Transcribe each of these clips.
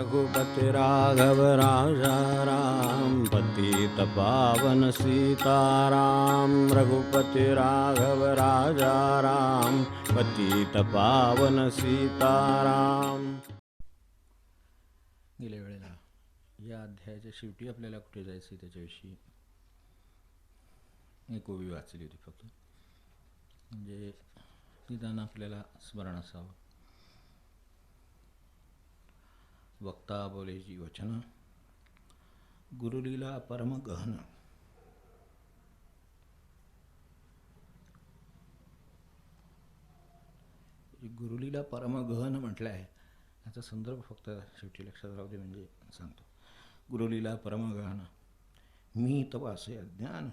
रघुपति राघव राजा राम, पतित पावन सीताराम। रघुपति राघव राजा राम, पतित पावन सीताराम। गेल्या वेळेला या अध्यायाच्या शेवटी आपल्याला कुठे जायचं त्याच्याविषयी एक ओवी वाचली होती फक्त, म्हणजे निदान आपल्याला स्मरण असावं. वक्ता बोले जी वचन, गुरुलीला परम गहन. गुरुलीला परम गहन म्हटलं आहे, याचा संदर्भ फक्त शेवटी लक्षात राहू दे, म्हणजे सांगतो. गुरुलीला परम गहन, मी तव असे अज्ञान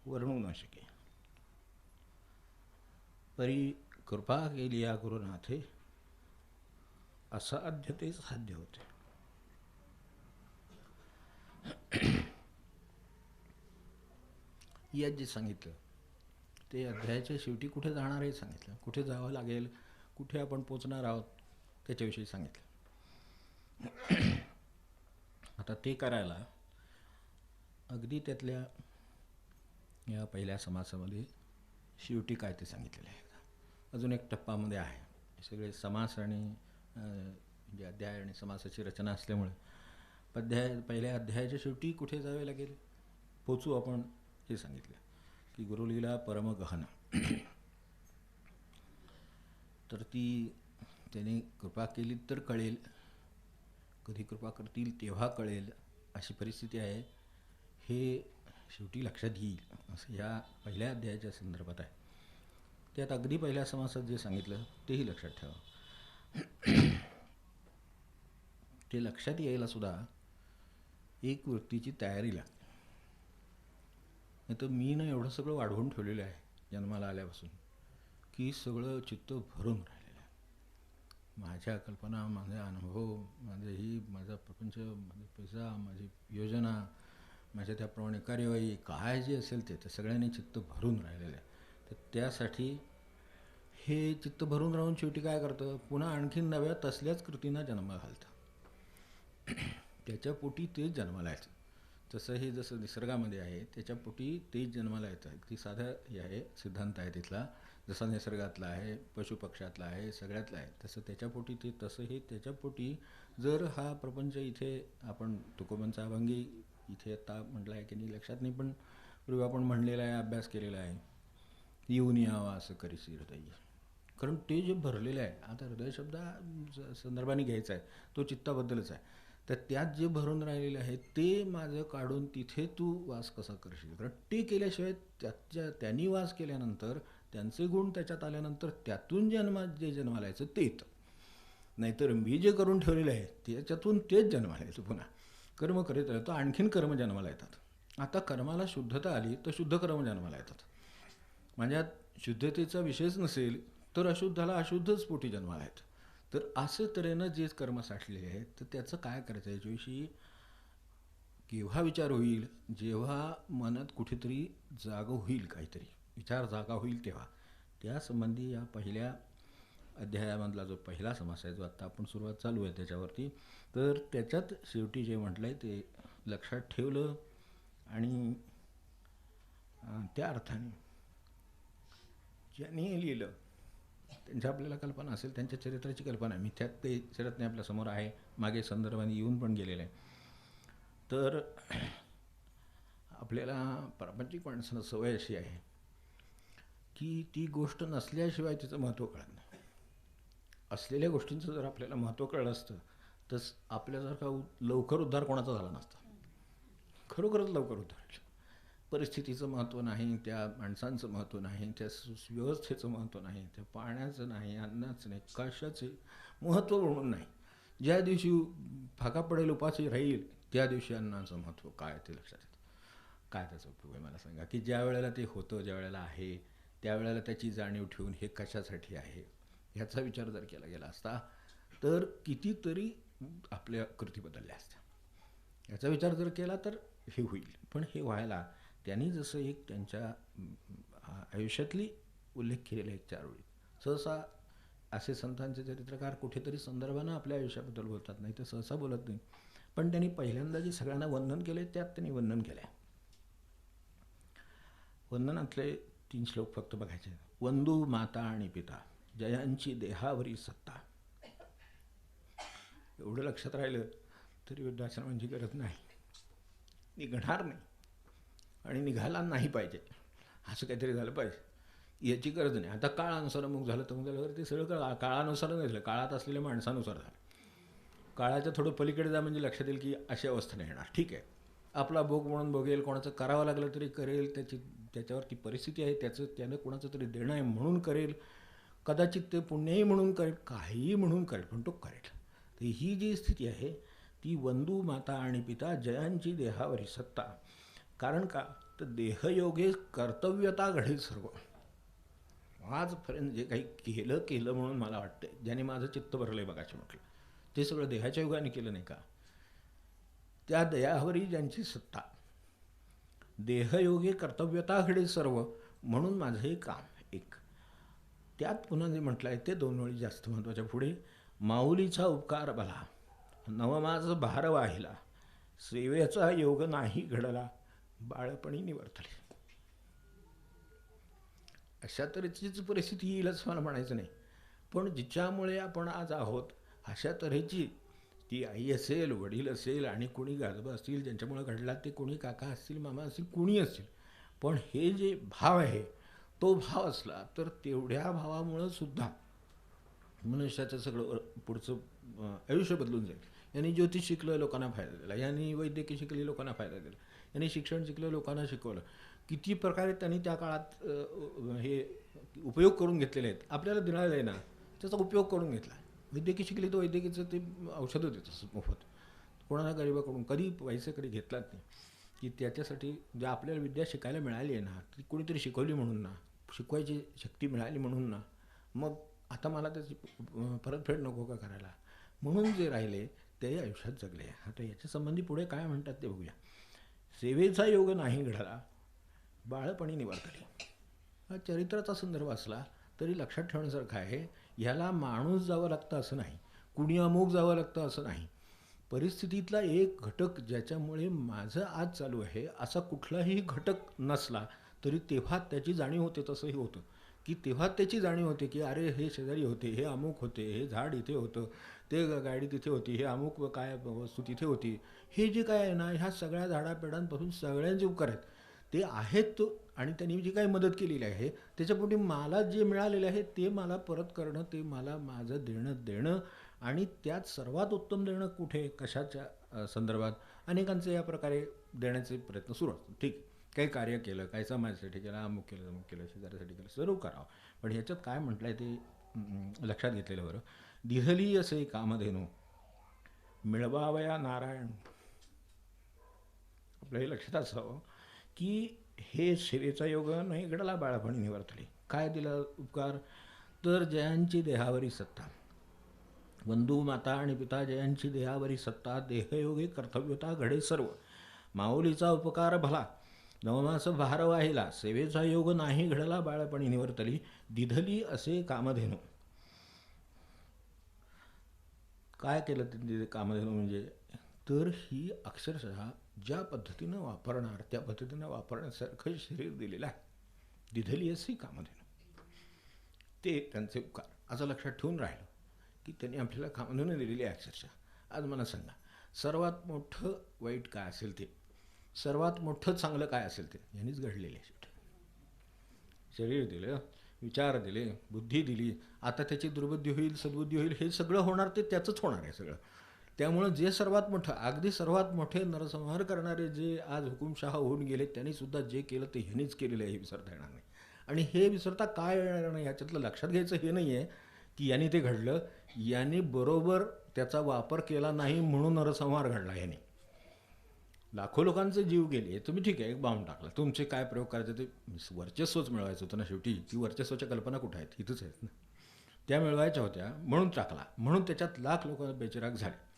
वर्णू न शके. परी कृपा केली या गुरुनाथे, असाध्य ते साध्य होते. यात जे सांगितलं ते अध्यायाच्या शेवटी कुठे जाणार हे सांगितलं, कुठे जावं लागेल, कुठे आपण पोचणार आहोत त्याच्याविषयी सांगितलं. आता ते करायला अगदी त्यातल्या या पहिल्या समासामध्ये शेवटी काय ते सांगितलेलं आहे. अजून एक टप्पामध्ये आहे. सगळे समास आणि म्हणजे अध्याय आणि समासाची रचना असल्यामुळे पहिल्या अध्यायाच्या शेवटी कुठे जावे लागेल, पोचू आपण हे सांगितलं की गुरुलीला परम गहन. तर ती त्याने कृपा केली तर कळेल, कधी कृपा करतील तेव्हा कळेल अशी परिस्थिती आहे, हे शेवटी लक्षात येईल असं या पहिल्या अध्यायाच्या संदर्भात आहे. त्यात अगदी पहिल्या समासात जे सांगितलं तेही लक्षात ठेवा. ते लक्षात यायला सुद्धा एक वृत्तीची तयारी लागते. नाही तर मी ना एवढं सगळं वाढवून ठेवलेलं आहे जन्माला आल्यापासून की सगळं चित्त भरून राहिलेलं आहे. माझ्या कल्पना, माझे अनुभव, माझा प्रपंच, माझे पैसा, माझी योजना, माझ्या त्याप्रमाणे कार्यवाही काय जे असेल ते सगळ्यांनी चित्त भरून राहिलेलं आहे. तर त्यासाठी हे चित्त भरून राहून शेवटी काय करतं, पुन्हा आणखीन नव्या तसल्याच कृतींना जन्म घालतं. त्याच्या पोटी तेच जन्माला येतं. तसं हे जसं निसर्गामध्ये आहे त्याच्या पोटी तेच जन्माला येतं. ती साधा हे आहे, सिद्धांत आहे तिथला. जसा निसर्गातला आहे, पशुपक्ष्यातला आहे, सगळ्यातला आहे, तसं त्याच्या पोटी ते तसं हे त्याच्या पोटी. जर हा प्रपंच इथे आपण तुकोबांचा अभंगी इथे आता म्हटलं आहे की नाही लक्षात नाही, पण पूर्वी आपण म्हणलेला आहे, अभ्यास केलेला आहे, येऊन यावा असं करीसी हृदय. कारण ते जे भरलेलं आहे, आता हृदय शब्द संदर्भाने घ्यायचा आहे, तो चित्ताबद्दलच आहे. तर त्यात जे भरून राहिलेलं आहे ते माझं काढून तिथे तू वास कसा करशील. कारण ते केल्याशिवाय त्यांनी वास केल्यानंतर, त्यांचे गुण त्याच्यात आल्यानंतर त्यातून जे जन्माला यायचं ते येतं. नाहीतर मी जे करून ठेवलेलं आहे त्याच्यातून तेच जन्माला यायचं. पुन्हा कर्म करीत राहतो, आणखीन कर्म जन्माला येतात. आता कर्माला शुद्धता आली तर शुद्ध कर्म जन्माला येतात. माझ्यात शुद्धतेचा विषयच नसेल तर अशुद्धाला अशुद्धच पोटी जन्माला येतं. तर असं तऱ्हेनं जे कर्म साठलेले आहेत तर त्याचं काय करायचं याच्याविषयी केव्हा विचार होईल, जेव्हा मनात कुठेतरी जागा होईल, काहीतरी विचार जागा होईल तेव्हा. त्यासंबंधी या पहिल्या अध्यायामधला जो पहिला समास आहे, जो आत्ता आपण सुरुवात चालू आहे त्याच्यावरती, तर त्याच्यात शेवटी जे म्हटलं आहे ते लक्षात ठेवलं. आणि त्या अर्थाने ज्यांनी लिहिलं त्यांच्या आपल्याला कल्पना असेल, त्यांच्या चरित्राची कल्पना आहे. मिथ्यात ते चरित्र आपल्यासमोर आहे, मागे संदर्भाने येऊन पण गेलेलं आहे. तर आपल्याला प्रापंचिक माणसाला सवय अशी आहे की ती गोष्ट नसल्याशिवाय तिचं महत्त्व कळत नाही. असलेल्या गोष्टींचं जर आपल्याला महत्त्व कळलं असतं तर आपल्यासारखा लवकर उद्धार कोणाचा झाला नसता. खरोखरच लवकर उद्धार. परिस्थितीचं महत्त्व नाही, त्या माणसांचं महत्त्व नाही, त्या व्यवस्थेचं महत्त्व नाही, त्या पाण्याचं नाही, अन्नाचं नाही, कशाचे महत्त्व म्हणून नाही. ज्या दिवशी फाका पडेल, उपाशी राहील, त्या दिवशी अन्नाचं महत्त्व काय ते लक्षात येतं. काय त्याचा उपयोग आहे मला सांगा, की ज्या वेळेला ते होतं, ज्या वेळेला आहे, त्यावेळेला त्याची जाणीव ठेवून हे कशासाठी आहे ह्याचा विचार जर केला गेला असता तर कितीतरी आपल्या कृती बदलल्या असत्या. याचा विचार जर केला तर हे होईल. पण हे व्हायला त्यांनी जसं एक त्यांच्या आयुष्यातली उल्लेख केलेला एक 4 ओळी, सहसा असे संतांचे चरित्रकार कुठेतरी संदर्भानं आपल्या आयुष्याबद्दल बोलतात, नाही तर सहसा बोलत नाही. पण त्यांनी पहिल्यांदा जे सगळ्यांना वंदन केले त्यात त्यांनी वंदन केलं. वंदनातले 3 श्लोक फक्त बघायचे. वंदू माता आणि पिता जयांची देहावरी सत्ता. एवढं लक्षात राहिलं तरी वृद्धाश्रमांची गरज नाही, निघणार नाही आणि निघायला नाही पाहिजे. असं काहीतरी झालं पाहिजे, याची गरज नाही. आता काळानुसार अमुक झालं तमुक झालं, ते सगळं काळानुसार नाही झालं, काळात असलेल्या माणसानुसार झालं. काळाच्या थोडं पलीकडे जा म्हणजे लक्षात येईल की अशी अवस्था नाही येणार. ठीक आहे, आपला भोग म्हणून बघेल, कोणाचं करावं लागलं तरी करेल, त्याच्यावर ती परिस्थिती आहे, त्यानं कोणाचं तरी देणं आहे म्हणून करेल, कदाचित ते पुण्यही म्हणून करेल, काहीही म्हणून करेल, पण तो करेल. तर ही जी स्थिती आहे ती वंदू माता आणि पिता जयांची देहावरी सत्ता. कारण का तर देहयोगे कर्तव्यता घडेल सर्व. आजपर्यंत जे काही केलं म्हणून मला वाटतं, ज्याने माझं चित्त भरलंय बघायचं म्हटलं, ते सगळं देहाच्या योगाने केलं नाही का. त्या देहावरी ज्यांची सत्ता, देहयोगे कर्तव्यता घडेल सर्व, म्हणून माझं हे काम एक. त्यात पुन्हा जे म्हटलं आहे ते 2 ओळी जास्त महत्त्वाच्या. पुढे माऊलीचा उपकार भला, नवमाज भार वाहिला, सेवेचा योग नाही घडला, बाळपणी निवर्तले. अशा तऱ्हेचीच परिस्थिती येईल असं मला म्हणायचं नाही, पण जिच्यामुळे आपण आज आहोत अशा तऱ्हेची ती आई असेल, वडील असेल आणि कोणी गाजबा असतील ज्यांच्यामुळे घडला, ते कोणी काका असतील, मामा असतील, कुणी असतील, पण हे जे भाव आहे तो भाव असला तर तेवढ्या भावामुळं सुद्धा मनुष्याचं सगळं पुढचं आयुष्य बदलून जाईल. यांनी ज्योतिष शिकलं, लोकांना फायदा दिला. यांनी वैद्यकीय शिकली, लोकांना फायदा दिला. यांनी शिक्षण शिकलं, लोकांना शिकवलं. किती प्रकारे त्यांनी त्या काळात हे उपयोग करून घेतलेले आहेत. आपल्याला दिलेलं आहे ना, त्याचा उपयोग करून घेतला. वैद्यकीय शिकली तर वैद्यकीचं ते औषधं देतं मोफत, कोणाला गरिबाकडून कधी पैसे कधी घेतलाच नाही. की त्याच्यासाठी जे आपल्याला विद्या शिकायला मिळाली आहे ना, ती कोणीतरी शिकवली म्हणून ना, शिकवायची शक्ती मिळाली म्हणून ना, मग आता मला त्याची परतफेड नको का करायला, म्हणून जे राहिले ते आयुष्यात जगले. आता याच्या संबंधी पुढे काय म्हणतात ते बघूया. सेवेचा योग नाही घडला, बाळपणी निवर्तले. हा चरित्राचा संदर्भ असला तरी लक्षात ठेवण्यासारखं आहे. ह्याला माणूस जावं लागतं असं नाही, कुणी अमुक जावं लागतं असं नाही. परिस्थितीतला एक घटक ज्याच्यामुळे माझं आज चालू आहे असा कुठलाही घटक नसला तरी तेव्हा त्याची जाणीव होते. तसंही होतं की तेव्हा त्याची जाणीव होते की अरे हे शेजारी होते, हे अमुक होते, हे झाड इथे होतं, ते गाडी तिथे होती, हे अमुक काय वस्तू तिथे होती. हे जे काय आहे ना, ह्या सगळ्या झाडापेडांपासून सगळ्यांचे उपकार आहेत, ते आहेत. आणि त्यांनी जी काही मदत केलेली आहे त्याच्यापोटी मला जे मिळालेलं आहे ते मला परत करणं, ते मला माझं देणं आणि त्यात सर्वात उत्तम देणं कुठे, कशाच्या संदर्भात, अनेकांचे या प्रकारे देण्याचे प्रयत्न सुरू असतात. ठीक, काही कार्य केलं, काही समाजासाठी केलं, अमुक केलं, शेजाऱ्यासाठी केलं, सर्व करावं. पण ह्याच्यात काय म्हटलं आहे ते लक्षात घेतलेलं बरं. दिहली असे कामधेनू मिळवावया नारायण. आपलं हे लक्षात असावं की हे सेवेचा योग नाही घडला, बाळपणी निवर्तले. काय दिला उपकार तर जयांची देहावरी सत्ता. वंदू माता आणि पिता जयांची देहावरी सत्ता, देहयोगे कर्तव्यता घडे सर्व. माऊलीचा उपकार भला, नवमास भार वाहिला, सेवेचा योग नाही घडला, बाळपणी निवर्तली. दिधली असे कामधेनू. काय केलं ते कामधेनू म्हणजे, तर ही अक्षरशः ज्या पद्धतीनं वापरणार त्या पद्धतीनं वापरण्यासारखं शरीर दिलेलं आहे. दिधली असे कामधेनू, ते त्यांचे उपकार. असं लक्षात ठेवून राहिलं की त्यांनी आपल्याला कामधेनू दिलेली आहे अक्षरशः. आज मला सांगा, सर्वात मोठं वाईट काय असेल ते, सर्वात मोठं चांगलं काय असेल ते यांनीच घडलेलं आहे. शरीर दिलं, विचार दिले, बुद्धी दिली. आता त्याची दुर्बुद्धी होईल, सद्बुद्धी होईल, हे सगळं होणार ते त्याचंच होणार आहे सगळं. त्यामुळं जे सर्वात मोठं, अगदी सर्वात मोठे नरसंहार करणारे जे आज हुकुमशहा होऊन गेले त्यांनीसुद्धा जे केलं ते ह्यांनीच केलेलं आहे, हे विसरता येणार नाही. आणि हे विसरता काय येणार नाही याच्यातलं लक्षात घ्यायचं हे नाही आहे की यांनी ते घडलं, यांनी बरोबर त्याचा वापर केला नाही म्हणून नरसंहार घडला. यांनी लाखो लोकांचे जीव गेले. तुम्ही ठीक आहे एक बाँब टाकला, तुमचे काय प्रयोग करायचे ते वर्चस्वच मिळवायचं होतं ना शेवटी. ती वर्चस्वाच्या कल्पना कुठं आहेत, इथंच आहेत ना, त्या मिळवायच्या होत्या म्हणून टाकला, म्हणून त्याच्यात लाख लोक बेचिराग झाले.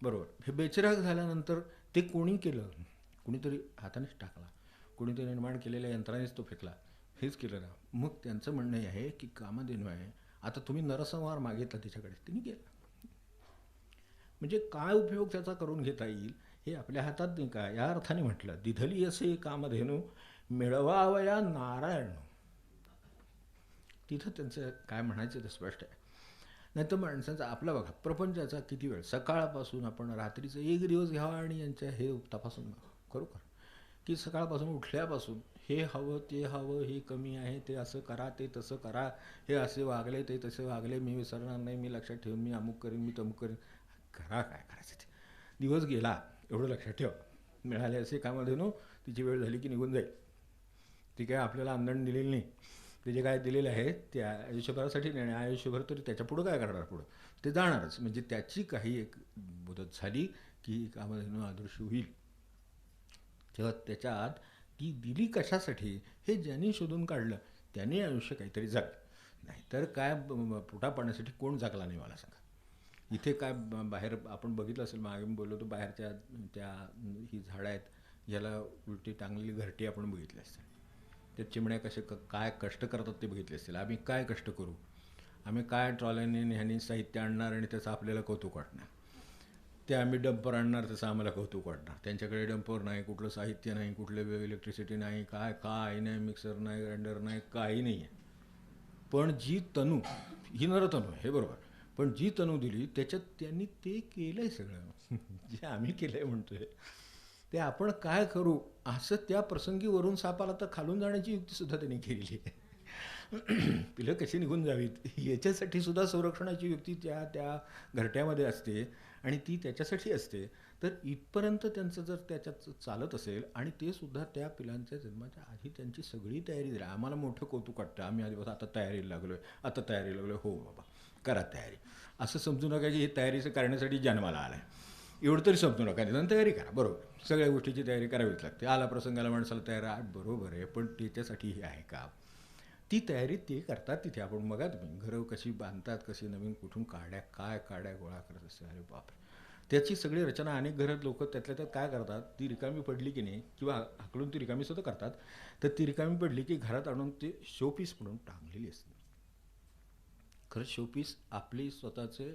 बरोबर, हे बेचिराग झाल्यानंतर ते कोणी केलं, कुणीतरी हातानेच टाकला, कुणीतरी निर्माण केलेल्या यंत्रानेच तो फेकला, हेच केलं ना. मग त्यांचं म्हणणं आहे की कामधेनू आहे आता तुम्ही नरसंहार मागितला तिच्याकडे, तिने केला. म्हणजे काय उपयोग त्याचा करून घेता येईल हे आपल्या हातात नाही का. या अर्थाने म्हटलं, दिधली असे कामधेनू मिळवावया नारायण. तिथं त्यांचं काय म्हणायचं ते स्पष्ट आहे. नाही तर माणसाचा आपला बघा प्रपंचाचा किती वेळ, सकाळपासून आपण रात्रीचं एक दिवस घ्यावा आणि यांच्या हे तपासून बघा खरोखर, की सकाळपासून उठल्यापासून हे हवं ते हवं, हे कमी आहे ते असं करा ते तसं करा, हे असे वागले ते तसे वागले, मी विसरणार नाही, मी लक्षात ठेवून, मी अमुक करीन, मी तमुक करीन. करा काय करायचं ते. दिवस गेला एवढं लक्षात ठेवा. मिळाले असे कामामध्ये तिची वेळ झाली की निघून जाईल. ती काय आपल्याला आंदण दिलेली नाही. ते जे काय दिलेलं आहे ते आयुष्यभरासाठी नाही, आयुष्यभर तरी त्याच्या पुढं काय करणार, पुढं ते जाणारच. म्हणजे त्याची काही एक मुदत झाली की कामधेनू आदर्श होईल. तेव्हा त्याच्यात ती दिली कशासाठी हे ज्यांनी शोधून काढलं त्यांनी आयुष्य काहीतरी जगलं. नाहीतर काय पोटा पाण्यासाठी कोण जगला नाही मला सांगा. इथे काय बाहेर आपण बघितलं असेल, मागे मी बोललो तो बाहेरच्या त्या ही झाडं आहेत याला उलटी टांगलेली घरटी आपण बघितली असतील. त्या चिमण्या कसे काय कष्ट करतात ते बघितले असतील. आम्ही काय कष्ट करू, आम्ही काय ट्रॉल्याने ह्यानी साहित्य आणणार आणि त्याचं आपल्याला कौतुक वाटणार. ते आम्ही डंपर आणणार त्याचं आम्हाला कौतुक वाटणार. त्यांच्याकडे डंपर नाही, कुठलं साहित्य नाही, कुठलं इलेक्ट्रिसिटी नाही, काय नाही, मिक्सर नाही, ग्राइंडर नाही, काही नाही आहे. पण जी तनू ही नरतनू हे बरोबर, पण जी तनू दिली त्याच्यात त्यांनी ते केलं आहे सगळं जे आम्ही केलं आहे म्हणतोय ते. आपण काय करू असं त्या प्रसंगी वरून सापाला तर खालून जाण्याची युक्तीसुद्धा त्यांनी केलेली आहे. पिलं कशी निघून जावीत याच्यासाठी सुद्धा संरक्षणाची युक्ती त्या त्या घरट्यामध्ये असते आणि ती त्याच्यासाठी असते. तर इथपर्यंत त्यांचं जर त्याच्यात चालत असेल आणि ते सुद्धा त्या पिलांच्या जन्माच्या आधी त्यांची सगळी तयारी झाली. आम्हाला मोठं कौतुक वाटतं, आम्ही आधी आता तयारीला लागलो आहे, आता तयारीला लागलो आहे. हो बाबा करा तयारी, असं समजू नका की हे तयारीचं करण्यासाठी जन्माला आला आहे एवढं तरी समजू नका. निदान तयारी करा, बरोबर, सगळ्या गोष्टीची तयारी करावीच लागते. आला प्रसंगाला माणसाला तयार आहे, बरोबर आहे, पण त्याच्यासाठी हे आहे का ती तयारी ते करतात तिथे. आपण बघा तुम्ही घरं कशी बांधतात, कशी नवीन कुठून काड्या गोळा करत असते. अरे बापरे, त्याची सगळी रचना. अनेक घरात लोक त्यातल्या त्यात काय करतात, ती रिकामी पडली की नाही किंवा हाकलून ती रिकामी सुद्धा करतात, तर ती रिकामी पडली की घरात आणून ते शोपीस म्हणून टांगलेली असते. खरंच शोपीस आपली स्वतःचे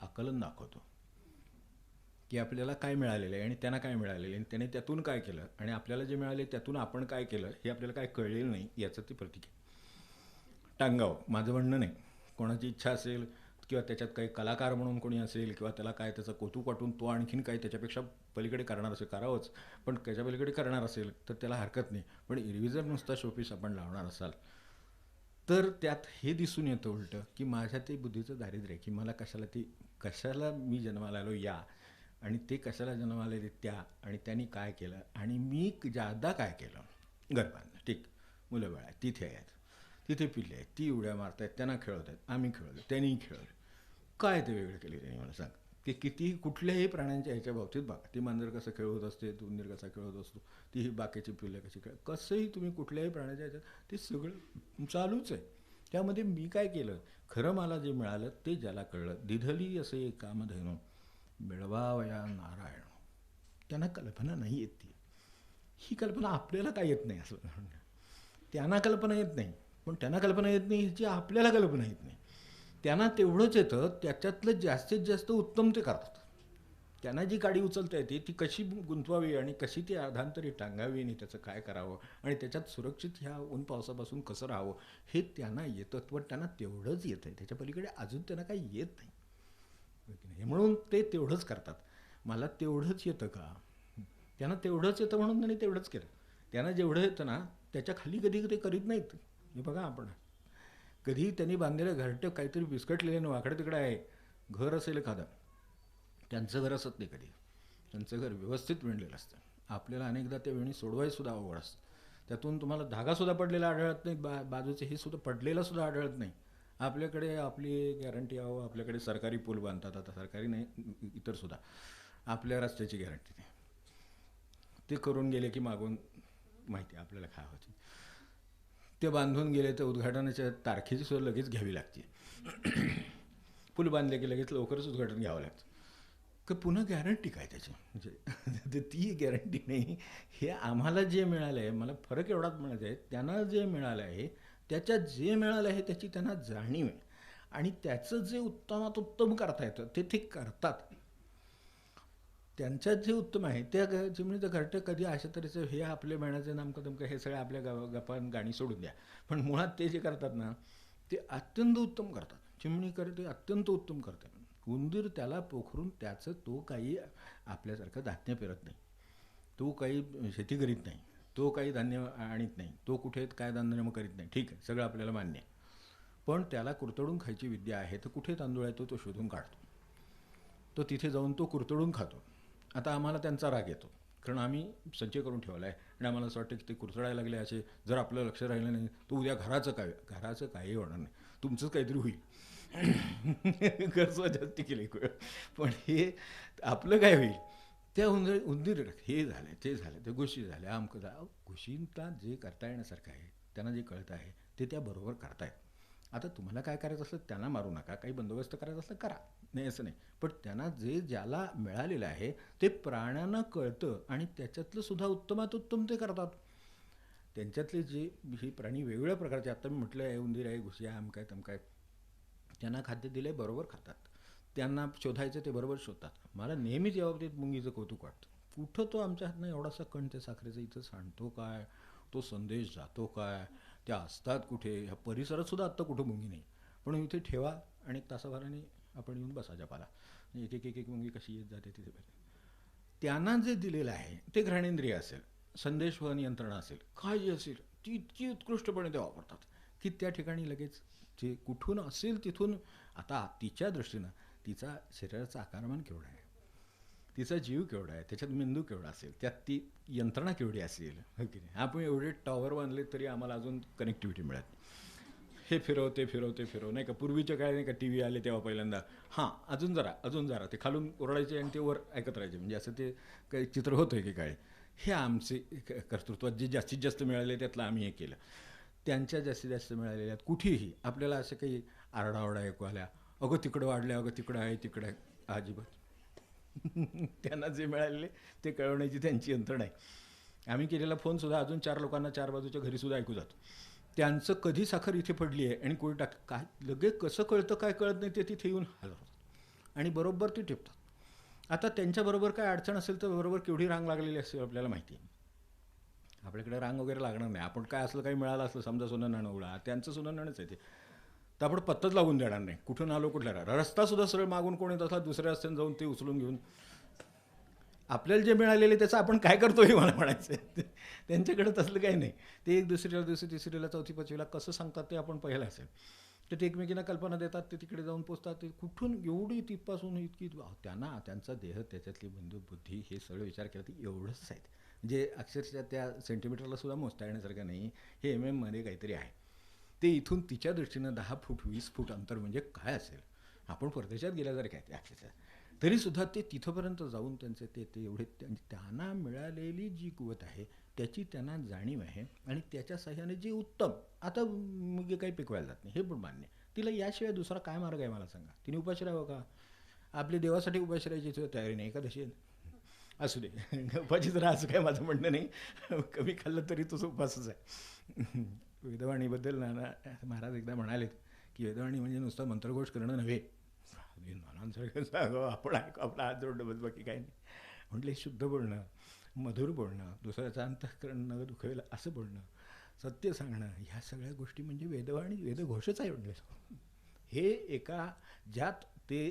आकलन दाखवतो की आपल्याला काय मिळालेलं आहे आणि त्यांना काय मिळालेलं आहे आणि त्याने त्यातून काय केलं आणि आपल्याला जे मिळाले त्यातून आपण काय केलं हे आपल्याला काय कळलेलं नाही याचं ती प्रतीक आहे. टांगावं माझं म्हणणं नाही. कोणाची इच्छा असेल किंवा त्याच्यात काही कलाकार म्हणून कोणी असेल किंवा त्याला काय त्याचं कौतुक वाटून तो आणखीन काही त्याच्यापेक्षा पलीकडे करणार असेल, करावंच, पण त्याच्या पलीकडे करणार असेल तर त्याला हरकत नाही. पण एरवी जर नुसता शोपीस आपण लावणार असाल तर त्यात हे दिसून येतं उलटं की माझ्या ते बुद्धीचं दारिद्र्य, की मला कशाला मी जन्माला आलो या, आणि ते कशाला जन्माला आले त्या, आणि त्यांनी काय केलं आणि मी जादा काय केलं. घर बांधलं, ठीक, मुलं बाळ आहेत तिथे आहेत, तिथे पिल्ले आहेत, ती उड्या मारत आहेत, त्यांना खेळत आहेत, आम्ही खेळलो, त्यांनीही खेळलं. काय ते वेगळं केले त्यांनी मला सांग. ते किती कुठल्याही प्राण्यांच्या ह्याच्या बाबतीत बघा, ती मांजर कसं खेळत असते, तो उंदीर कसा खेळत असतो, ती बाकीची पिल्ले कशी कसंही तुम्ही कुठल्याही प्राण्याच्या ह्याच्यात ते सगळं चालूच आहे. त्यामध्ये मी काय केलं, खरं मला जे मिळालं ते ज्याला कळलं. दिधली असे कामधेनू मिळवावया नारायण. त्यांना कल्पना नाही येत ती. ही कल्पना आपल्याला काय येत नाही असं म्हणणं. त्यांना कल्पना येत नाही, पण त्यांना कल्पना येत नाही ह्याची आपल्याला कल्पना येत नाही. त्यांना तेवढंच येतं, त्याच्यातलं जास्तीत जास्त उत्तम ते करतात. त्यांना जी गाडी उचलता येते ती कशी गुंतवावी आणि कशी ती अर्धांतरी टांगावी आणि त्याचं काय करावं आणि त्याच्यात सुरक्षित ह्या ऊन पावसापासून कसं राहावं हे त्यांना येतं. पण त्यांना तेवढंच येतं आहे, त्याच्या पलीकडे अजून त्यांना काही येत नाही. म्हणून ते तेवढंच करतात. मला तेवढंच येतं का, त्यांना तेवढंच येतं म्हणून त्यांनी तेवढंच केलं. त्यांना जेवढं येतं ना त्याच्या खाली कधी ते करीत नाहीत. हे बघा, आपण कधी त्यांनी बांधलेलं घरटं काहीतरी बिस्कटलेलं वाकडं तिकडं आहे, घर असेल एखादं, त्यांचं घर असत नाही कधी. त्यांचं घर व्यवस्थित विणलेलं असतं. आपल्याला अनेकदा त्या वेणी सोडवायसुद्धा अवघड असतं. त्यातून तुम्हाला धागासुद्धा पडलेला आढळत नाही, बाजूचे हे सुद्धा पडलेलासुद्धा आढळत नाही. आपल्याकडे आपली गॅरंटी हवं, आपल्याकडे सरकारी पूल बांधतात, आता सरकारी नाही इतरसुद्धा आपल्या रस्त्याची गॅरंटी नाही. ते करून गेले की मागून माहिती आहे आपल्याला काय होती. ते बांधून गेले तर उद्घाटनाच्या तारखेची सुद्धा लगेच घ्यावी लागते. पूल बांधले की लगेच लवकरच उद्घाटन घ्यावं लागतं. का पुन्हा गॅरंटी काय त्याची, म्हणजे ती गॅरंटी नाही. हे आम्हाला जे मिळालं आहे, मला फरक एवढाच म्हणायचा आहे, त्यांना जे मिळालं आहे त्याच्यात जे मिळालं आहे त्याची त्यांना जाणीव आहे आणि त्याचं जे उत्तमात उत्तम करता येतं ते करतात. त्यांच्यात जे उत्तम आहे त्या चिमणीचं घरटे कधी अशा तऱ्हेचं हे आपले म्हणायचं नामकं तमकं हे सगळे आपल्या गप्पा गाणी सोडून द्या, पण मुळात ते जे करतात ना ते अत्यंत उत्तम करतात. चिमणी करते अत्यंत उत्तम करते. उंदीर त्याला पोखरून त्याचं तो काही आपल्यासारखं धान्य पेरत नाही, तो काही शेती करीत नाही, तो काही धान्य आणत नाही, तो कुठे काय धान्य करीत नाही. ठीक आहे, सगळं आपल्याला मान्य आहे. पण त्याला कुरतडून खायची विद्या आहे. तर कुठे तांदूळ आहे तो शोधून काढतो. तो तिथे जाऊन तो कुरतडून खातो. आता आम्हाला त्यांचा राग येतो, कारण आम्ही संचय करून ठेवला आहे आणि आम्हाला असं वाटतं की ते कुरतडायला लागले असे. जर आपलं लक्ष राहिलं नाही तर उद्या घराचं काही होणार नाही, तुमचंच काहीतरी होईल. गरज जास्ती केली. पण हे आपलं काय होईल, त्या उंदीर हे झालं ते झालं, त्या गोष्टी झाल्या, अमकं झालं. गोष्टींना जे करता येण्यासारखं आहे, त्यांना जे कळतं आहे ते त्या बरोबर करतायत. आता तुम्हाला काय करायचं असलं त्यांना मारू नका, काही बंदोबस्त करायचा असलं करा, नाही असं नाही. पण त्यांना ज्याला मिळालेलं आहे ते प्राण्यांना कळतं आणि त्याच्यातलं सुद्धा उत्तमात उत्तम ते करतात. त्यांच्यातले जे हे प्राणी वेगवेगळ्या प्रकारचे, आता मी म्हटलं आहे उंदीर आहे, घुशी आहे, अमकाय तमकाय, त्यांना खाद्य दिले बरोबर खातात, त्यांना शोधायचं ते बरोबर शोधतात. मला नेहमीच या बाबतीत मुंगीचं कौतुक वाटतं. कुठं तो आमच्या हातनं एवढासा कण ते साखरेचा इथं सांडतो काय, तो संदेश जातो काय, त्या असतात कुठे, ह्या परिसरात सुद्धा आत्ता कुठं मुंगी नाही. पण इथे ठेवा आणि एक तासाभराने आपण येऊन बसा जपाला, एक एक एक एक मुंगी कशी येत जाते तिथे. त्यांना जे दिलेलं आहे ते घ्राणेंद्रिय असेल, संदेश व यंत्रणा असेल, काय जे असेल ती इतकी उत्कृष्टपणे ते वापरतात की त्या ठिकाणी लगेच जे कुठून असेल तिथून. आता तिच्या दृष्टीनं तिचा शरीराचा आकारमान केवढा आहे, तिचा जीव केवढा आहे, त्याच्यात मेंदू केवढा असेल, त्यात ती यंत्रणा केवढी असेल, हो की नाही. आपण एवढे टॉवर बांधले तरी आम्हाला अजून कनेक्टिव्हिटी मिळत, हे फिरव ते फिरव ते फिरव, नाही का. पूर्वीच्या काळी नाही का टी व्ही आले तेव्हा पहिल्यांदा हां अजून जरा ते खालून ओरडायचे आणि ते वर ऐकत राहायचे, म्हणजे असं ते काही चित्र होतं आहे की काय. हे आमचे कर्तृत्वात जे जास्तीत जास्त मिळाले त्यातलं आम्ही हे केलं. त्यांच्या जास्तीत जास्त मिळालेल्यात कुठेही आपल्याला असं काही आरडाओरडा ऐकू आल्या, अगं तिकडं वाढलं, अगं तिकडं आहे तिकडं आहे, अजिबात. त्यांना जे मिळालेले ते कळवण्याची त्यांची यंत्रणा आहे. आम्ही केलेला फोनसुद्धा अजून 4 लोकांना 4 बाजूच्या घरीसुद्धा ऐकू जातो. त्यांचं कधी साखर इथे पडली आहे आणि कोणी काय लगेच कसं कळतं काय कळत नाही ते तिथे येऊन हलवतात आणि बरोबर ती टिपतात. आता त्यांच्याबरोबर काय अडचण असेल तर बरोबर केवढी रांग लागलेली असेल आपल्याला माहिती आहे. आपल्याकडे रांग वगैरे लागणार नाही. आपण काय असलं काही मिळालं असलं, समजा सोनं नाणं उडा, त्यांचं सोनं नाणंच आहे ते, तर आपण पत्ताच लागून देणार नाही. कुठून आलो कुठल्या रस्तासुद्धा सरळ मागून कोणी तसा दुसऱ्या रस्त्याने जाऊन ते उचलून घेऊन. आपल्याला जे मिळालेले त्याचं आपण काय करतो हे मला म्हणायचं आहे. त्यांच्याकडे तसलं काही नाही. ते एक दुसऱ्याला दुसरी तिसरीला चौथी पाचवीला कसं सांगतात ते आपण पाहिलं असेल. तर ते एकमेकींना कल्पना देतात, ते तिकडे जाऊन पोचतात. ते कुठून एवढी तिथपासून इतकी त्यांना त्यांचा देह, त्याच्यातली बंधू बुद्धी हे सगळं विचार केला तर एवढंच आहेत. म्हणजे अक्षरशः त्या सेंटीमीटरला सुद्धा मोजता येण्यासारखं नाही, हे MM मध्ये काहीतरी आहे. ते इथून तिच्या दृष्टीनं 10 फूट 20 फूट अंतर म्हणजे काय असेल. आपण परदेशात गेल्यासारखं आहे ते अक्षरशः. तरीसुद्धा ते तिथंपर्यंत जाऊन त्यांचे ते एवढे त्यांना मिळालेली जी कुवत आहे त्याची त्यांना जाणीव आहे आणि त्याच्या साह्याने जे उत्तम. आता मग काही पिकवायला जात नाही हे पण मान्य. तिला याशिवाय दुसरा काय मार्ग आहे मला सांगा. तिने उपाशी राहावं का. आपली देवासाठी उपाशी राहायची तयारी नाही एकादशी असू दे, उपाशीच राहा असं काय माझं म्हणणं नाही. कमी खाल्लं तरी तुझं उपासच आहे. वेदवाणीबद्दल महाराज एकदा म्हणालेत की वेदवाणी म्हणजे नुसतं मंत्रघोष करणं नव्हे. नानांसारखं सांगो आपण ऐकू आपला हात जोडणं बस बाकी काही नाही. म्हटले शुद्ध बोलणं, मधुर बोलणं, दुसऱ्याचं अंतःकरण न दुखवेल असं बोलणं, सत्य सांगणं, ह्या सगळ्या गोष्टी म्हणजे वेदवाणी वेदघोषच आहे. म्हटले हे एका ज्यात ते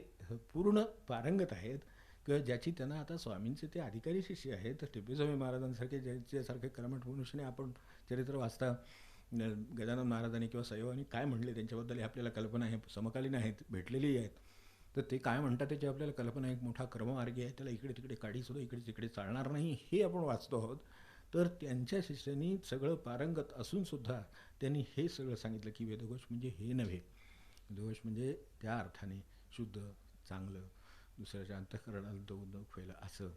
पूर्ण पारंगत आहेत किंवा ज्याची त्यांना आता स्वामींचे ते अधिकारी शिष्य आहेत. तर टिपू स्वामी महाराजांसारखे ज्याच्यासारखे कर्मठ मनुष्याने आपण चरित्र वाचता. गजानन महाराजांनी किंवा सैवानी काय म्हणले त्यांच्याबद्दल हे आपल्याला कल्पना आहे, समकालीन आहेत, भेटलेली आहेत. तर ते काय म्हणतात त्याची आपल्याला कल्पना आहे. एक मोठा कर्ममार्गी आहे, त्याला इकडे तिकडे काडीसुद्धा इकडे तिकडे चालणार नाही हे आपण वाचतो आहोत. तर त्यांच्या शिष्यांनी सगळं पारंगत असूनसुद्धा त्यांनी हे सगळं सांगितलं की वेदघोष म्हणजे हे नव्हे. वेदघोष म्हणजे त्या अर्थाने शुद्ध, चांगलं, दुसऱ्याच्या अंतःकरणाला न खुवेलं असं,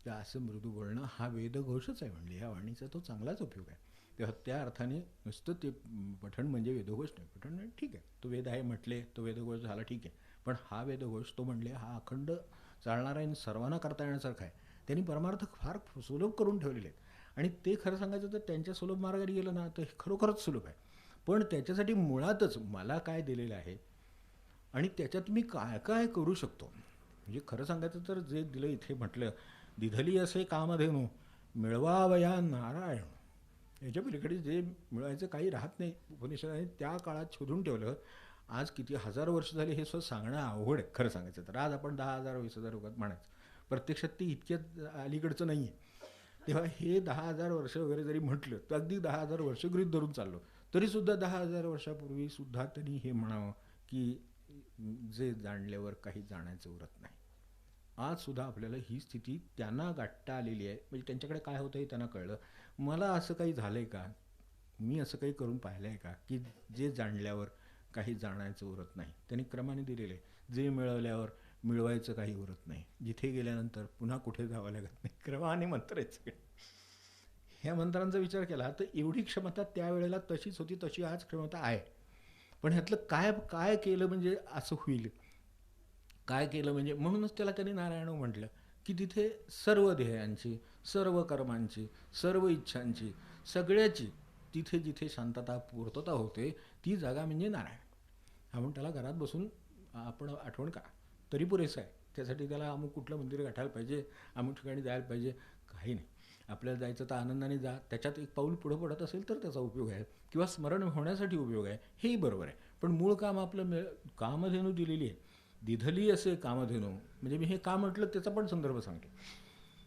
तर असं मृदू बोलणं हा वेदघोषच आहे. म्हणले ह्या वाणीचा तो चांगलाच उपयोग आहे. तेव्हा त्या अर्थाने नुसतं ते पठण म्हणजे वेदघोष नाही. पठण म्हणजे ठीक आहे, तो वेद आहे म्हटले, तो वेदघोष झाला ठीक आहे. पण हा वेदघोष तो म्हणले हा अखंड चालणारा आणि सर्वांना करता येण्यासारखा आहे. त्यांनी परमार्थ फार सुलभ करून ठेवलेले आहेत आणि ते खरं सांगायचं तर त्यांच्या सुलभ मार्गाने गेलं ना तर खरोखरच सुलभ आहे. पण त्याच्यासाठी मुळातच मला काय दिलेलं आहे आणि त्याच्यात मी काय काय करू शकतो. म्हणजे खरं सांगायचं तर जे दिलं इथे म्हटलं, दिधली असे कामधेनू मिळवावया नारायण. याच्या पलीकडे जे मिळवायचं काही राहत नाही. उपनिषदाने त्या काळात शोधून ठेवलं. आज किती हजार वर्ष झाली हे सुद्धा सांगणं अवघड आहे खरं सांगायचं तर. आज आपण 10,000 20,000 उगाच म्हणायचं, प्रत्यक्षात ते इतक्यात अलीकडचं नाही आहे. तेव्हा हे 10,000 वर्ष वगैरे जरी म्हटलं तर अगदी 10,000 वर्ष गृहीत धरून चाललो तरीसुद्धा 10,000 वर्षापूर्वी सुद्धा त्यांनी हे म्हणावं की जे जाणल्यावर काही जाण्याचं उरत नाही. आज सुद्धा आपल्याला ही स्थिती त्यांना गाठता आलेली आहे. म्हणजे त्यांच्याकडे काय होतं हे त्यांना कळलं. मला असं काही झालं आहे का, मी असं काही करून पाहिलं आहे का की जे जाणल्यावर काही जाणायचं उरत नाही. त्यांनी क्रमाने दिलेलं आहे. जे मिळवल्यावर मिळवायचं काही उरत नाही. जिथे गेल्यानंतर पुन्हा कुठे जावं लागत नाही. क्रमाने मंत्र आहेत सगळे. ह्या मंत्रांचा विचार केला तर एवढी क्षमता त्यावेळेला तशीच होती, तशी आज क्षमता आहे. पण ह्यातलं काय काय केलं म्हणजे असं होईल, काय केलं म्हणजे, म्हणूनच त्याला त्यांनी नारायण म्हटलं की तिथे सर्व ध्येयांची, सर्व कर्मांची, सर्व इच्छांची, सगळ्याची तिथे जिथे शांतता पूर्तता होते ती जागा म्हणजे नारायण. आपण त्याला घरात बसून आपण आठवण करा तरी पुरेसं आहे. त्यासाठी त्याला अमुक कुठलं मंदिर गाठायला पाहिजे, अमुक ठिकाणी जायला पाहिजे, काही नाही. आपल्याला जायचं तर आनंदाने जा. त्याच्यात एक पाऊल पुढं पडत असेल तर त्याचा उपयोग आहे किंवा स्मरण होण्यासाठी उपयोग आहे, हेही बरोबर आहे. पण मूळ काम आपलं कामधेनू दिलेली आहे. दिधली असे कामधेनू म्हणजे मी हे का म्हटलं त्याचा पण संदर्भ सांगतो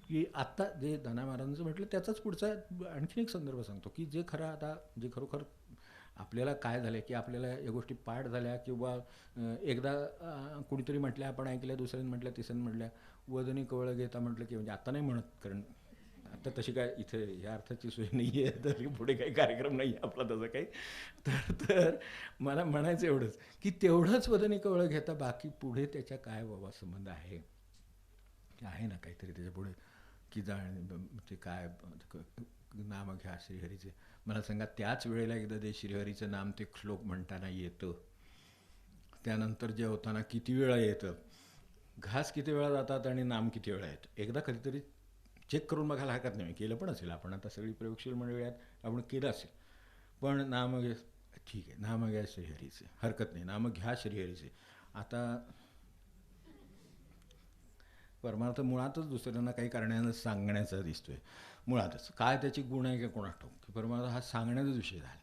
की आत्ता जे दाना महाराजांचं म्हटलं त्याचाच पुढचा आणखीन एक संदर्भ सांगतो की जे खरं आता जे खरोखर आपल्याला काय झालं की आपल्याला या गोष्टी पाठ झाल्या किंवा एकदा कुणीतरी म्हटल्या, आपण ऐकल्या, दुसऱ्याने म्हटल्या, तिसऱ्याने म्हटल्या, वदनी कवळ घेता म्हटलं की, म्हणजे आता नाही म्हणत कारण आता तशी काय इथे ह्या अर्थाची सोय नाही आहे, तरी पुढे काही कार्यक्रम नाही आहे आपला तसं काही. तर मला म्हणायचं एवढंच की तेवढंच वदनी कवळ घेता, बाकी पुढे त्याच्या काय बाबा संबंध आहे ना काहीतरी त्याच्या पुढे की ते काय नाम घ्या श्रीहरीचे. मला सांगा त्याच वेळेला एकदा ते श्रीहरीचं नाम ते श्लोक म्हणताना येतं, त्यानंतर जेवताना किती वेळा येतं, घास किती वेळा जातात आणि नाम किती वेळा येतं, एकदा कधीतरी चेक करून बघायला हरकत नाही. केलं पण असेल आपण, आता सगळी प्रयोगशील मंडळी आहेत, आपण केलं असेल. पण नाम घ्या, ठीक आहे, नाम घ्या श्रीहरीचे, हरकत नाही, नाम घ्या श्रीहरीचे. आता परमार्थ मुळातच दुसऱ्यांना काही करण्यानं सांगण्याचा दिसतोय. मुळातच काय त्याची गुण आहे का कोणास ठाऊक, की परमार्थ हा सांगण्याचाच विषय झाला.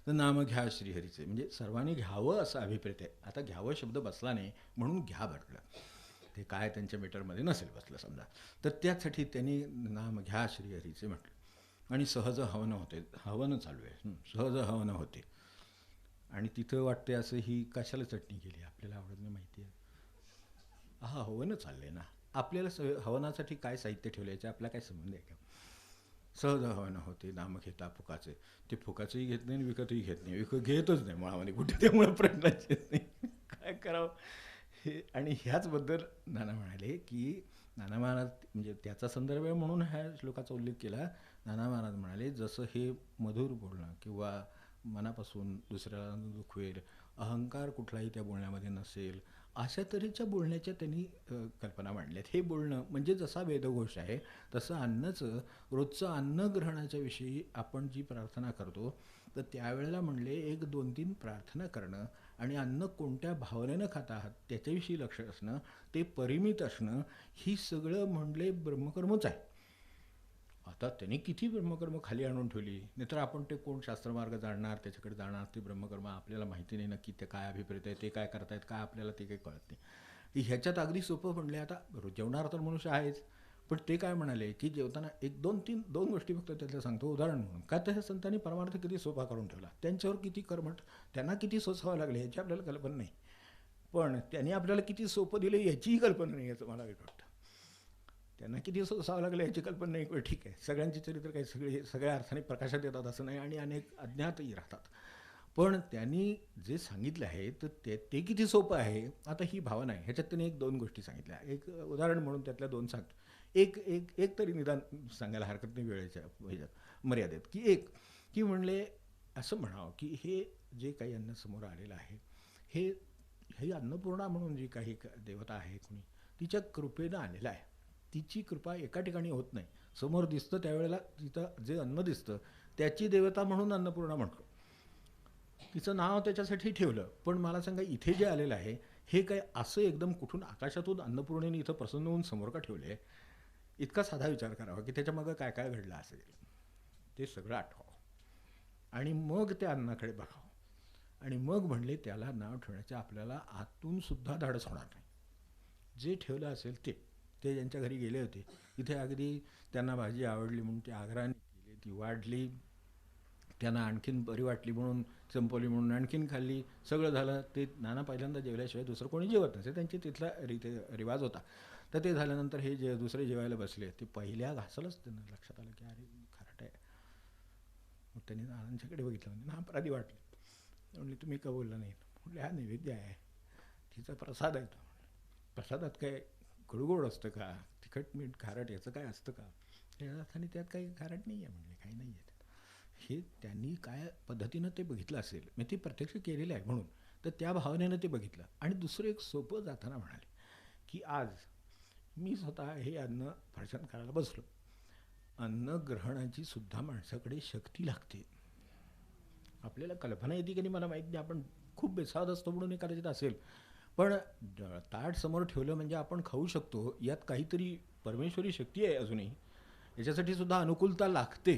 तर नाम घ्या श्रीहरीचे म्हणजे सर्वांनी घ्यावं असा अभिप्रेत आहे. आता घ्यावं शब्द बसला नाही म्हणून घ्या भरलं, ते काय त्यांच्या मीटरमध्ये नसेल बसलं समजा, तर त्यासाठी त्यांनी नाम घ्या श्रीहरीचे म्हटलं. आणि सहज हवनं होते, हवनं चालू आहे, सहज हवनं होते. आणि तिथं वाटते असं ही कशाला चटणी केली, आपल्याला आवडत नाही माहिती आहे, हा हवनं चाललं आहे ना, आपल्याला हवनासाठी काय साहित्य ठेवलं याचा आपला काय संबंध आहे का. सहज हवनं होते नाम घेता फुकाचे, ते फुकाचंही घेत नाही आणि विकतही घेत नाही, विकत घेतच नाही मुळामध्ये कुठे, त्यामुळे प्रश्नच येत नाही काय करावं हे. आणि ह्याचबद्दल नाना म्हणाले की नाना महाराज म्हणजे त्याचा संदर्भ आहे म्हणून ह्या श्लोकाचा उल्लेख केला. नाना महाराज म्हणाले जसं हे मधुर बोलणं किंवा मनापासून दुसऱ्याला दुखवेल, अहंकार कुठलाही त्या बोलण्यामध्ये नसेल, अशा तऱ्हेच्या बोलण्याच्या त्यांनी कल्पना मांडल्यात. हे बोलणं म्हणजे जसा वेदघोष आहे तसं अन्नाचं रोजचं अन्न ग्रहणाच्या विषयी आपण जी प्रार्थना करतो तर त्यावेळेला म्हणले 1, 2, 3 प्रार्थना करणं आणि अन्न कोणत्या भावनेनं खाता आहात त्याच्याविषयी लक्ष असणं, ते परिमित असणं, ही सगळं म्हणले ब्रह्मकर्मच आहे. आता त्यांनी किती ब्रह्मकर्म खाली आणून ठेवली, नाहीतर आपण ते कोण शास्त्रमार्ग जाणणार, त्याच्याकडे जाणार, ते ब्रह्मकर्म आपल्याला माहिती नाही नक्की ते काय अभिप्रेत आहे, ते काय करतायत काय आपल्याला ते काही कळत नाही. ह्याच्यात अगदी सोपं म्हणले. आता जेवणारा तर मनुष्य आहेच, पण ते काय म्हणाले की जेवताना 1, 2, 3 2 गोष्टी फक्त त्यातल्या सांगतो उदाहरण म्हणून. का तर ह्या संतांनी परमार्थ किती सोपा करून ठेवला, त्यांच्यावर किती कर्मठ, त्यांना किती सोसावं लागले याची आपल्याला कल्पना नाही, पण त्यांनी आपल्याला किती सोपं दिलं याचीही कल्पना नाही याचं मला वाटतं. त्यांना किती सोसावं लागलं याची कल्पना नाही, ठीक आहे, सगळ्यांची चरित्र काही सगळ्या अर्थाने प्रकाशात येतात असं नाही आणि अनेक अज्ञातही राहतात, पण त्यांनी जे सांगितलं आहे तर ते किती सोपं आहे. आता ही भावना आहे, ह्याच्यात त्यांनी 1, 2 गोष्टी सांगितल्या, एक उदाहरण म्हणून त्यातल्या 2 सांगतो. एक तरी निदान सांगायला हरकत नाही वेळेच्या ह्याच्यात मर्यादेत, की एक की म्हणले असं म्हणावं की हे जे काही अन्न समोर आलेलं आहे हे अन्नपूर्णा म्हणून जी काही देवता आहे कोणी, तिच्या कृपेनं आलेलं आहे. तिची कृपा एका ठिकाणी होत नाही, समोर दिसतं त्यावेळेला तिथं जे अन्न दिसतं त्याची देवता म्हणून अन्नपूर्णा म्हणतो, तिचं नाव त्याच्यासाठी ठेवलं. पण मला सांगा इथे जे आलेलं आहे हे काय असं एकदम कुठून आकाशातून अन्नपूर्णेने इथं प्रसन्न होऊन समोर का ठेवले, इतका साधा विचार करावा की त्याच्यामागं काय काय घडलं असेल ते सगळं आठवावं आणि मग त्या अन्नाकडे बघावं आणि मग म्हणले त्याला नाव ठेवण्याचे आपल्याला आतून सुद्धा धाडस होणार नाही. जे ठेवलं असेल ते ज्यांच्या घरी गेले होते इथे अगदी त्यांना भाजी आवडली म्हणून ते आग्रहाने केली, ती वाढली, त्यांना आणखीन बरी वाटली म्हणून संपवली म्हणून आणखीन खाल्ली, सगळं झालं. ते नाना पहिल्यांदा जेवल्याशिवाय दुसरं कोणी जेवत नसे, त्यांची तिथला रिवाज होता. तर ते झाल्यानंतर हे दुसरे जेवायला बसले, ते पहिल्या घासालाच त्यांना लक्षात आलं की अरे खराट आहे. मग त्यांनी नानांच्याकडे बघितलं, म्हणजे ना अपराधी वाटले. म्हणले तुम्ही का बोलला नाही? म्हटले हा नैवेद्य आहे, तिचा प्रसाद आहे. तो प्रसादात काय कडूगोड असतं का, तिखट मीठ खारट याचं काय असतं का? आणि त्यात काही खारट नाही आहे म्हणले, काही नाही आहे. हे त्यांनी काय पद्धतीनं ते बघितलं असेल, मी ते प्रत्यक्ष केलेलं आहे म्हणून, तर त्या भावनेनं ते बघितलं. आणि दुसरं एक सोपं जाताना म्हणाले की आज मी स्वतः हे अन्न भक्षण करायला बसलो. अन्न ग्रहणाची सुद्धा माणसाकडे शक्ती लागते. आपल्याला कल्पना येते की नाही मला माहीत नाही, आपण खूप बेसावध असतो म्हणून हे कदाचित असेल, पण ताट समोर ठेवलं म्हणजे आपण खाऊ शकतो, यात काहीतरी परमेश्वरी शक्ती आहे अजूनही. याच्यासाठी सुद्धा अनुकूलता लागते,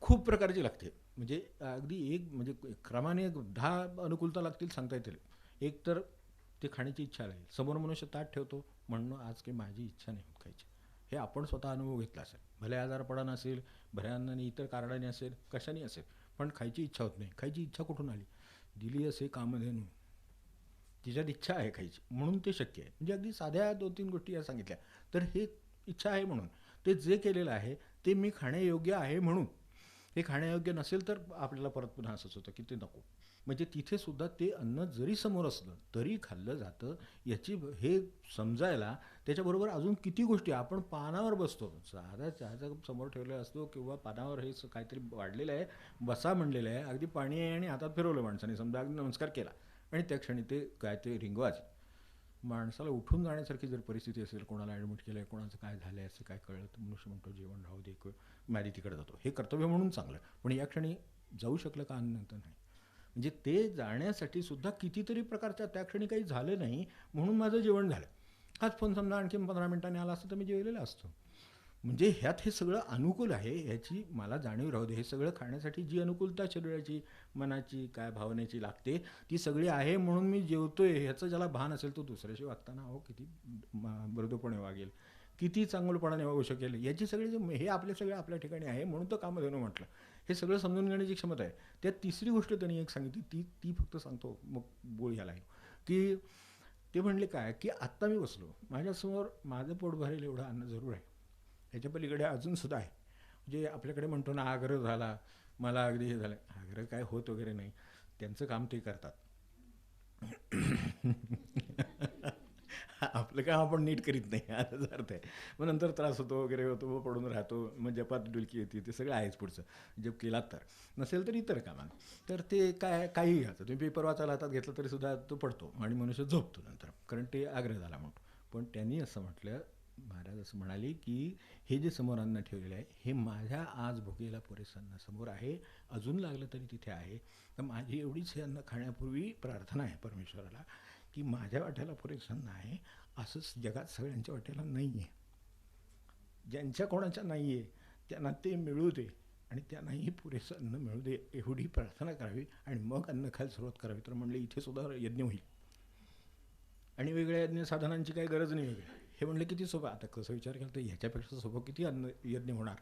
खूप प्रकारची लागते. म्हणजे अगदी एक म्हणजे क्रमाने 10 अनुकूलता लागतील सांगता येतील. एक तर ते खाण्याची इच्छा लागेल, समोर मनुष्य ताट ठेवतो म्हणून आज काही माझी इच्छा नाही होत खायची, हे आपण स्वतः अनुभव घेतला असेल. भले आजारपणानं असेल, भऱ्यांनी इतर कारणाने असेल, कशाने असेल, पण खायची इच्छा होत नाही. खायची इच्छा कुठून आली? दिली असे कामधेनू, तिच्यात इच्छा आहे खायची म्हणून ते शक्य आहे. म्हणजे अगदी साध्या 2-3 गोष्टी या सांगितल्या, तर हे इच्छा आहे म्हणून ते जे केलेलं आहे ते मी खाण्यायोग्य आहे म्हणून. हे खाण्यायोग्य नसेल तर आपल्याला परत पुन्हा असंच होतं की ते नको. म्हणजे तिथे सुद्धा ते अन्न जरी समोर असलं तरी खाल्लं जातं, याची हे समजायला त्याच्याबरोबर अजून किती गोष्टी. आपण पानावर बसतो, साधा चहाचा समोर ठेवलेला असतो किंवा पानावर हे काहीतरी वाढलेलं आहे, बसा म्हणलेलं आहे, अगदी पाणी आहे आणि हातात फिरवलं माणसाने, समजा अगदी नमस्कार केला आणि त्या क्षणी ते काय ते रिंगवाज. माणसाला उठून जाण्यासारखी जर परिस्थिती असेल, कोणाला ॲडमिट केलं आहे, कोणाचं काय झालं आहे असं काय कळलं, तर मनुष्य म्हणतो जेवण राहू दे, मॅरी तिकडे जातो. हे कर्तव्य म्हणून चांगलं, पण या क्षणी जाऊ शकलं का अन्न तर नाही. म्हणजे ते जाण्यासाठी सुद्धा कितीतरी प्रकारच्या त्या क्षणी काही झालं नाही म्हणून माझं जेवण झालं. हाच फोन समजा आणखी 15 मिनिटांनी आला असतं तर मी जेवलेलं असतो. म्हणजे ह्यात हे सगळं अनुकूल आहे ह्याची मला जाणीव राहू दे. हे सगळं खाण्यासाठी जी अनुकूलता शरीराची, मनाची, काय भावनेची लागते ती सगळी आहे म्हणून मी जेवतोय ह्याचं ज्याला भान असेल तो दुसऱ्याशी वागताना अहो किती मृदूपणे वागेल, किती चांगलपणाने वागू शकेल, याची सगळी हे आपले सगळं आपल्या ठिकाणी आहे म्हणून तो कामधेनू म्हटलं. हे सगळं समजून घेण्याची क्षमता आहे. त्यात तिसरी गोष्ट त्यांनी एक सांगितली, ती फक्त सांगतो मग बोल ह्याला की ते म्हणले काय की आत्ता मी बसलो, माझ्यासमोर माझं पोट भरेल एवढं अन्न जरूर आहे, ह्याच्या पलीकडे अजूनसुद्धा आहे. म्हणजे आपल्याकडे म्हणतो ना आग्रह झाला, मला अगदी हे झालं, आग्रह काय होत वगैरे नाही, त्यांचं काम ते करतात. आपलं काम आपण नीट करीत नाही याचा अर्थ आहे. मग नंतर त्रास होतो वगैरे होतो, मग पडून राहतो, मग जपात डुलकी येते, ते सगळं आहेच पुढचं. जप केलात तर, नसेल तर इतर कामात तर ते काहीही घ्यायचं. तुम्ही पेपर वाचायला हातात घेतला तरी सुद्धा तो पडतो आणि मनुष्य झोपतो नंतर, कारण ते आग्रह झाला म्हणतो. पण त्यांनी असं म्हटलं, महाराज असं म्हणाले की हे जे समोर अन्न ठेवलेलं आहे हे माझ्या आज भुकेला पुरेसं अन्न समोर आहे, अजून लागलं तरी तिथे आहे. तर माझी एवढीच हे अन्न खाण्यापूर्वी प्रार्थना आहे परमेश्वराला की माझ्या वाट्याला पुरेसं अन्न आहे, असंच जगात सगळ्यांच्या वाट्याला नाही आहे. ज्यांच्या कोणाच्या नाही आहे त्यांना ते मिळू दे आणि त्यांनाही पुरेसं अन्न मिळू दे, एवढी प्रार्थना करावी आणि मग अन्न खायला सुरुवात करावी. तर म्हणले इथे सुद्धा यज्ञ होईल आणि वेगळ्या यज्ञ साधनांची काही गरज नाही वेगळी. हे म्हणले किती सोपं. आता कसं विचार केला तर ह्याच्यापेक्षा सोपं किती अन्न यज्ञ होणार.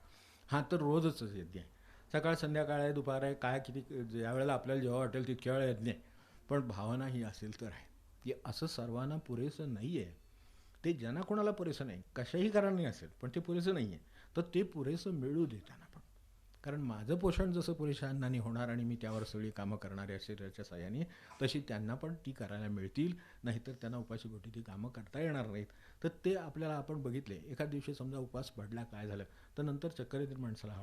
हां तर रोजच यज्ञ आहे, सकाळ संध्याकाळ आहे, दुपार आहे, काय किती ज्या वेळेला आपल्याला जेव्हा वाटेल तितक्या वेळा यज्ञ आहे. पण भावना ही असेल तर आहे की असं सर्वांना पुरेसं नाही आहे. ते ज्यांना कोणाला पुरेसं नाही, कशाही कारणाने असेल पण ते पुरेसं नाही आहे, तर ते पुरेसं मिळू दे त्यांना पण. कारण माझं पोषण जसं पुरेशा अन्नाने होणार आणि मी त्यावर सगळी कामं करणार आहे शरीराच्या साह्याने, तशी त्यांना पण ती करायला मिळतील. नाहीतर त्यांना उपाशी पोटी ती कामं करता येणार नाहीत. तर ते आपल्याला आपण बघितले. एखाद दिवशी समजा उपास पडला, काय झालं तर नंतर चक्कर येतील माणसाला,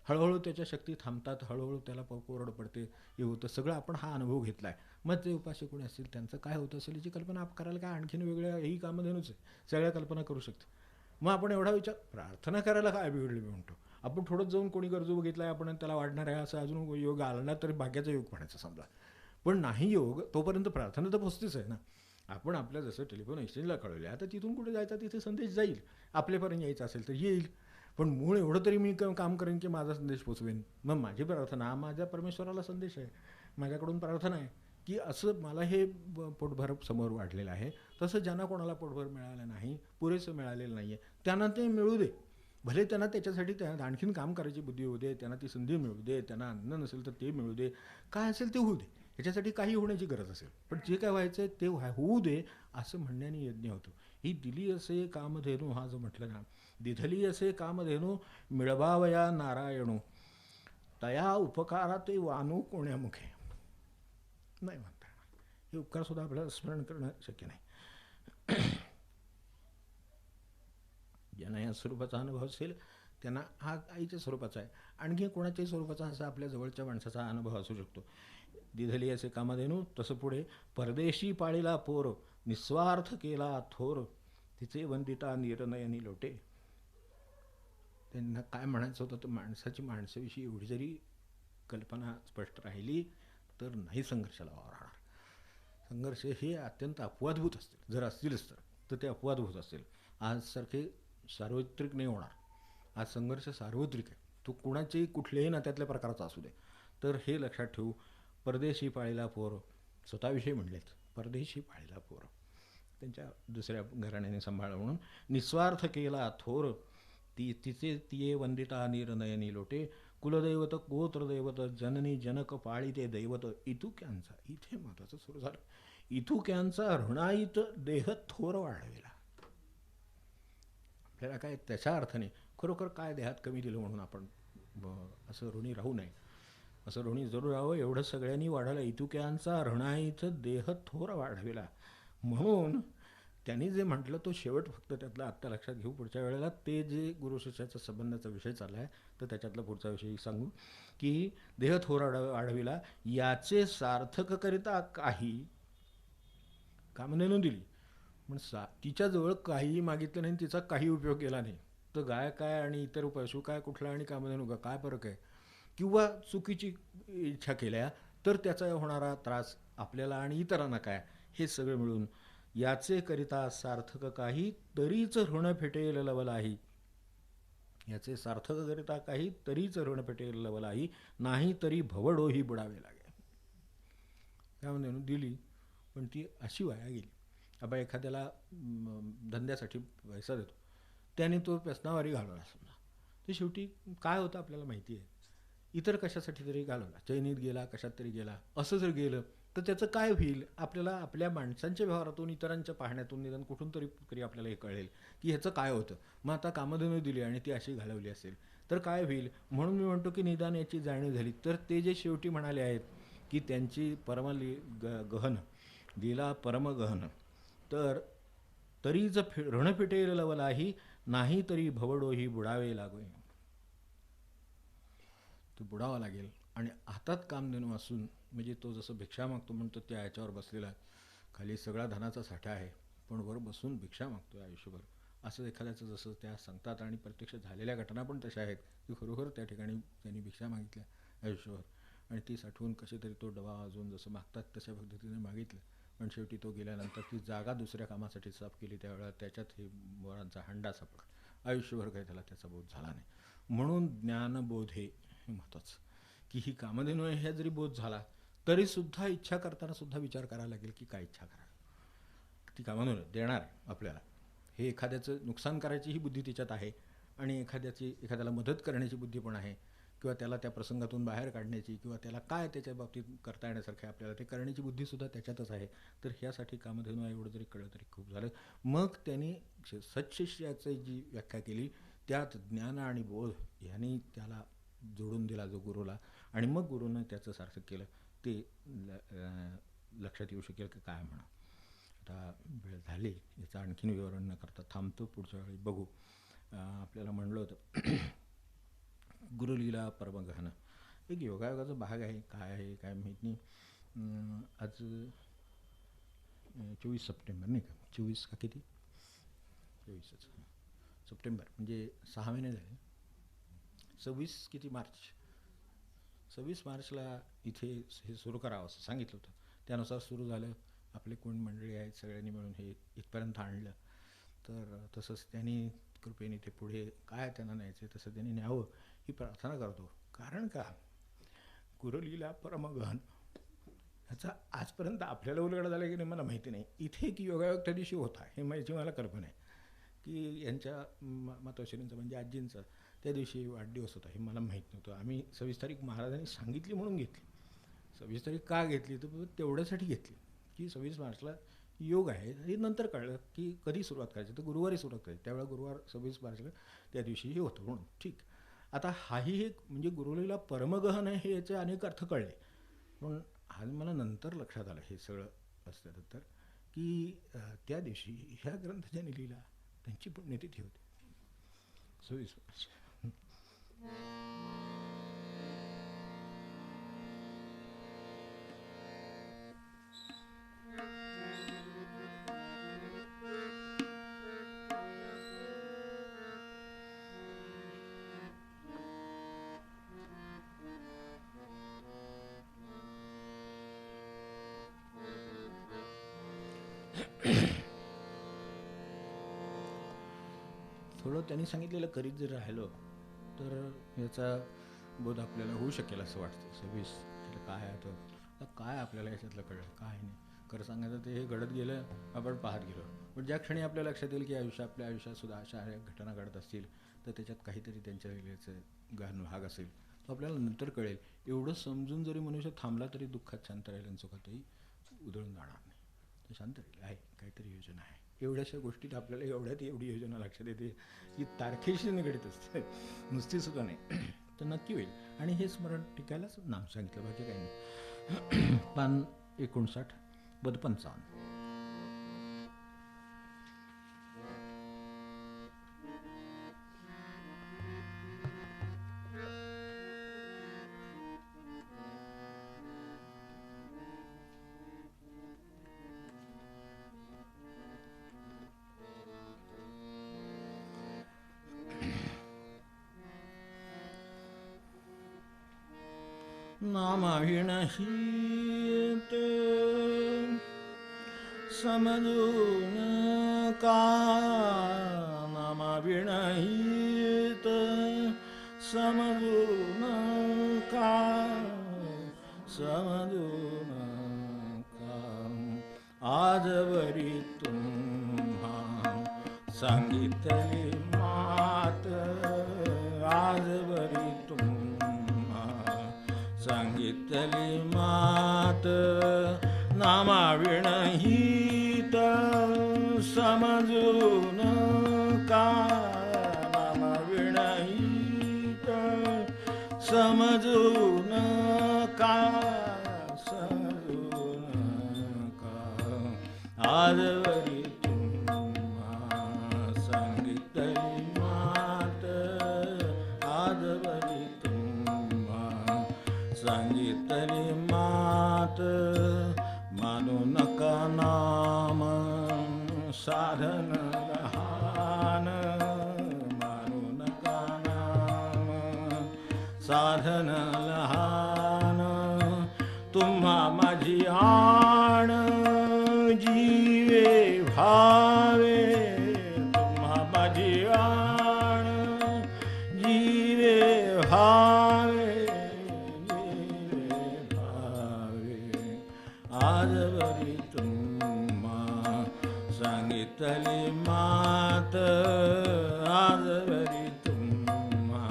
हळूहळू त्याच्या शक्ती थांबतात, हळूहळू त्याला कोरड पडते, हे होतं सगळं. आपण हा अनुभव घेतला आहे. मग जे उपाशी कोणी असतील त्यांचं काय होतं असेल याची कल्पना आप करायला काय आणखीन वेगळ्या ही कामं देणूच आहे, सगळ्या कल्पना करू शकते. मग आपण एवढा विचार, प्रार्थना करायला काय बिघडलं मी म्हणतो. आपण थोडंच जाऊन कोणी गरजू बघितला आहे आपण त्याला वाढणार आहे असं अजून योग आला ना तरी भाग्याचा योग म्हणायचा समजा. पण नाही योग तोपर्यंत प्रार्थना तर पोचतेच आहे ना. आपण आपल्या जसं टेलिफोन एक्सचेंजला कळवलं आता तिथून कुठे जायचा तिथे संदेश जाईल, आपल्यापर्यंत यायचा असेल तर येईल. पण मूळ एवढं तरी मी काम करेन की माझा संदेश पोचवेन. मग माझी प्रार्थना, माझ्या परमेश्वराला संदेश आहे, माझ्याकडून प्रार्थना आहे की असं मला हे पोटभर समोर वाढलेलं आहे, तसं ज्यांना कोणाला पोटभर मिळालं नाही, पुरेसं मिळालेलं नाही आहे, त्यांना ते मिळू दे. भले त्यांना त्याच्यासाठी त्यांना आणखीन काम करायची बुद्धी होऊ दे, त्यांना ती संधी मिळू दे, त्यांना अन्न नसेल तर ते मिळू दे, काय असेल ते होऊ दे, ह्याच्यासाठी काही होण्याची गरज असेल, पण जे काय व्हायचं आहे ते होऊ दे असं म्हणण्याने यज्ञ होतो. ही दिली असे कामधेनू, हा जो म्हटलं ना, दिधली असे कामधेनू मिळवावया नारायणू, तया उपकारा ते वानू कोण्यामुखे. नाही म्हणता येणार, हे उपकारसुद्धा आपल्याला स्मरण करणं शक्य नाही. ज्यांना या स्वरूपाचा अनुभव असेल त्यांना हा आईच्या स्वरूपाचा आहे, आणखी कोणाच्याही स्वरूपाचा असा आपल्या जवळच्या माणसाचा अनुभव असू शकतो. दिधली असे कामधेनू. तसं पुढे परदेशी पाळीला पोर, निस्वार्थ केला थोर, तिचे वंदिता निरनयनी लोटे. त्यांना काय म्हणायचं होतं तर माणसाची माणसाविषयी एवढी जरी कल्पना स्पष्ट राहिली तर नाही संघर्षाला वाव राहणार. संघर्ष हे अत्यंत अपवादभूत असतील, जर असतीलच तर ते अपवादभूत असतील. आजसारखे सार्वत्रिक नाही होणार. आज संघर्ष सार्वत्रिक आहे, तो कुणाच्याही कुठल्याही नात्यातल्या प्रकारचा असू दे. तर हे लक्षात ठेवू. परदेशी पाळीला पोर, स्वतःविषयी म्हणलेत परदेशी पाळीला पोर, त्यांच्या दुसऱ्या घराण्याने सांभाळ म्हणून. निस्वार्थ केला थोर, तिचे तिये वंदिता निरनयनी लोटे, कुलदैवत गोत्रदैवत जननी जनक पाळी ते दैवत इतुक्यांचा. इथे महत्वाचं सुरू झालं. इतुक्यांचा ऋणाईत देह थोर वाढविला. आपल्याला काय त्याच्या अर्थाने खरोखर काय देहात कमी दिलं म्हणून आपण असं ऋणी राहू नये, असं ऋणी जरूर राहावं. एवढं सगळ्यांनी वाढवलं. इतुक्यांचा ऋणाईत देह थोर वाढविला म्हणून त्यांनी जे म्हटलं तो शेवट फक्त त्यातला आत्ता लक्षात घेऊ. पुढच्या वेळेला ते जे गुरु शिष्याचा संबंधाचा विषय चालला आहे तर त्याच्यातला पुढचा विषय सांगू की देह थोर वाढविला याचे सार्थक करिता काही. कामधेनू दिली पण तिच्याजवळ काहीही मागितलं नाही, तिचा काही उपयोग केला नाही, तर गाय काय आणि इतर पशु काय कुठला आणि कामधेनू का काय फरक आहे. किंवा चुकीची इच्छा केल्या तर त्याचा होणारा त्रास आपल्याला आणि इतरांना काय, हे सगळं मिळून याचे करिता सार्थक काही तरीच ऋण फेटेल लवलाही. याचे सार्थक करिता काही तरीच ऋण फेटेल लवलाही, नाही तरी भवडोही बुडावे लागे. त्यामध्ये दिली पण ती अशी वाया गेली. आपण एखाद्याला धंद्यासाठी पैसा देतो, त्याने तो व्यसनावारी घालवला समजा, ते शेवटी काय होतं आपल्याला माहिती आहे. इतर कशासाठी तरी घालवला, चैनीत गेला, कशात तरी गेला, असं जर गेलं तर त्याचं काय होईल. आपल्याला आपल्या माणसांच्या व्यवहारातून, इतरांच्या पाहण्यातून, निदान कुठून तरी आपल्याला हे कळेल की ह्याचं काय होतं. मग आता कामधेनू दिली आणि ती अशी घालवली असेल तर काय होईल. म्हणून मी म्हणतो की निदान याची जाणीव झाली तर ते जे शेवटी म्हणाले आहेत की त्यांची गहन लीला परमगहन, तर तरीच ऋण फिटेल लवलाही, नाही तरी भवडोही बुडावे लागोय. तो बुडावा लागेल. आणि हातात कामधेनू असून म्हणजे तो जसं भिक्षा मागतो म्हणतो त्या याच्यावर बसलेला, खाली सगळा धनाचा साठा आहे पण वर बसून भिक्षा मागतो आयुष्यभर, असं एखाद्याचं जसं त्या सांगतात. आणि प्रत्यक्ष झालेल्या घटना पण तशा आहेत की खरोखर त्या ठिकाणी त्यांनी भिक्षा मागितल्या आयुष्यभर आणि ती साठवून कसे तरी तो डबा वाजवून जसं मागतात तशा पद्धतीने मागितलं. पण शेवटी तो गेल्यानंतर ती जागा दुसऱ्या कामासाठी साफ केली, त्यावेळेला त्याच्यात हे मोरांचा हंडा सापडला. आयुष्यभर काही त्याला त्याचा बोध झाला नाही. म्हणून ज्ञानबोध हे महत्त्वाचं की ही कामधेनू आहे हे जरी बोध झाला तरीसुद्धा इच्छा करताना सुद्धा विचार करायला लागेल की काय इच्छा करावी. ती कामधेनू देणार आपल्याला, हे एखाद्याचं नुकसान करायची ही बुद्धी तिच्यात आहे आणि एखाद्याला मदत करण्याची बुद्धी पण आहे, किंवा त्याला त्या प्रसंगातून बाहेर काढण्याची, किंवा त्याला काय त्याच्या बाबतीत करता येण्यासारखे आपल्याला ते करण्याची बुद्धीसुद्धा त्याच्यातच आहे. तर ह्यासाठी कामधेनू आहे एवढं जरी कळलं तरी खूप झालं. मग त्यांनी सत्शिष्याची जी व्याख्या केली त्यात ज्ञान आणि बोध ह्यांनी त्याला जोडून दिला जो गुरुला, आणि मग गुरुनं त्याचं सार्थक केलं. ते लक्षात येऊ शकेल की काय म्हणा. आता वेळ झाली, याचं आणखीन विवरण न करता थांबतो, पुढच्या वेळी बघू. आपल्याला म्हणलं होतं गुरुलीला परमगहन एक योगायोगाचा भाग आहे, काय आहे काय माहीत नाही. आज 24 सप्टेंबर नाही का, 24 का किती, 24च सप्टेंबर, म्हणजे 6 महिने झाले. 26 किती मार्च, 26 मार्चला इथे हे सुरू करावं असं सांगितलं होतं, त्यानुसार सुरू झालं. आपले कोण मंडळी आहेत सगळ्यांनी मिळून हे इथपर्यंत आणलं. तर तसंच त्यांनी कृपेने ते पुढे काय त्यांना न्यायचं तसं त्यांनी न्यावं ही प्रार्थना करतो. कारण का गुरुलीला परमगहन ह्याचा आजपर्यंत आपल्याला उलगडा झाला की नाही मला माहिती नाही. इथे एक योगायोग त्या दिवशी होता हे माझी मला कल्पना आहे की यांच्या मातोश्रींचं म्हणजे आजींचं त्या दिवशी वाढदिवस होता हे मला माहीत नव्हतं. आम्ही 26 तारीख महाराजांनी सांगितली म्हणून घेतली. 26 तारीख का घेतली तर तेवढ्यासाठी घेतली की 26 मार्चला योग आहे. हे नंतर कळलं की कधी सुरुवात करायची तर गुरुवारी सुरुवात करायची. त्यावेळेला गुरुवार 26 मार्चला त्या दिवशीही होतं म्हणून ठीक. आता हाही एक म्हणजे गुरुलीला परमगहन आहे हे याचे अनेक अर्थ कळले. पण आज मला नंतर लक्षात आलं हे सगळं असल्यानंतर की त्या दिवशी ह्या ग्रंथ ज्यांनी लिहिला त्यांची पुण्यतिथी होती 26 मार्च. थोडं त्यांनी सांगितलेलं करीत जर राहिलो तर याचा बोध आपल्याला होऊ शकेल असं वाटतं. 26 काय आहे आता काय आपल्याला याच्यातलं कळलं काय नाही. खरं सांगायचं ते हे घडत गेलं आपण पाहत गेलो. पण ज्या क्षणी आपल्या लक्षात येईल की आपल्या आयुष्यात सुद्धा अशा घटना घडत असतील तर त्याच्यात काहीतरी त्यांच्या वेगळ्याचं गहन भाग असेल तो आपल्याला नंतर कळेल. एवढं समजून जरी मनुष्य थांबला तरी दुःखात शांत राहील आणि सुखातही उधळून जाणार नाही. तर शांत राहील आहे काहीतरी योजना आहे. एवढ्याशा गोष्टीत आपल्याला एवढ्यात एवढी योजना लक्षात येते की तारखेशी निगडीत असते नुसती सुद्धा नाही. तर नक्की होईल. आणि हे स्मरण टिकायलाच नाम सांगितलं बाकी काही नाही. पान 59 पद 55. नामाविणहीत समजून का नामाविणहीत समजून का समजून का आजवरी तुम्हा सांगितली मात आजवरी तुम्हा सांगितली मात नामाविणहीत समजून का नामाविणहीत समजून का समजून का आजवरी तुम्हा सांगितली मात आजवरी तुम्हा सांगितली मात मानू नका नाम साधन लहान मानू नका नाम साधन लहान तुम्हा माझी आण जीवे भावे तुम्हा माझी आण जीवे भावे जीवे भावे आजवरी तुम्हा सांगितली मात आजवरी तुम्हा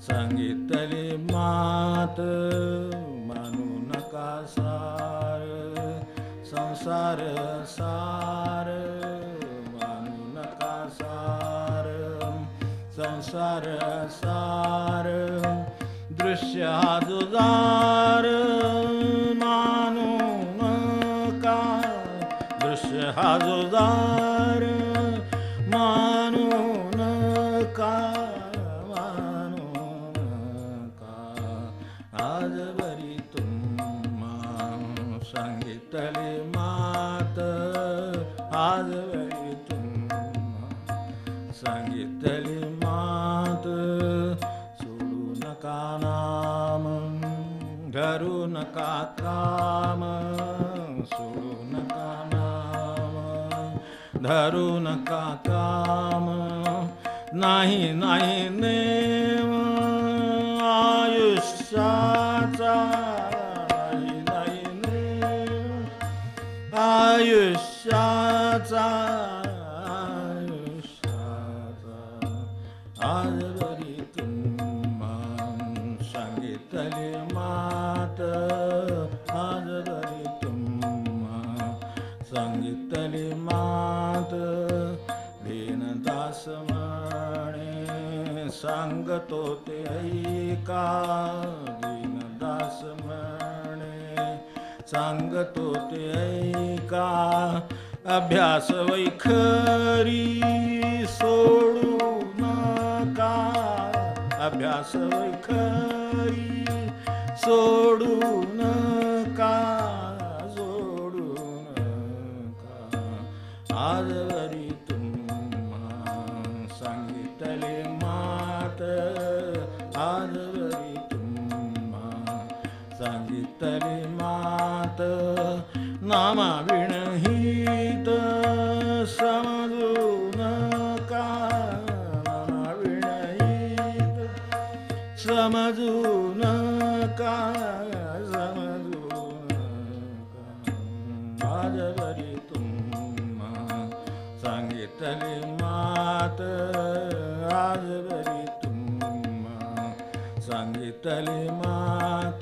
सांगितली मात मानू नका सार संसार सार मानू नका सार संसार सार दृश्य हा जुजार मानू नका दृश्य हा जुजार मानू नका मानू नका आजवरी तुम्हा सांगितली मात आजवरी तुम्हा सांगितली मात सोडू नका नाम धरू नका काम सोडू नका धरू नका काम, नाही नाही नेम आयुष्याचा, नाही नाही नेम आयुष्याचा, आयुष्याचा. आज बरी तुम्हा सांगितली मात, आज बरी तुम्हा सांगितली मात. दीनदास म्हणे सांगतो ते ऐका, दीनदास म्हणे सांगतो ते ऐका. अभ्यास वैखरी सोडू नका, अभ्यास वैखरी सोडू नका, सोडू नका. आजवरी तुम्हा सांगितले मात, आजवरी तुम्हा सांगितले मात. नामाविणहित समजू नका, नामाविणहित समजू नका, समजू नका. आजवरी तुम्हा सांगितले मात, आजवरी तुम्हा सांगितले मात.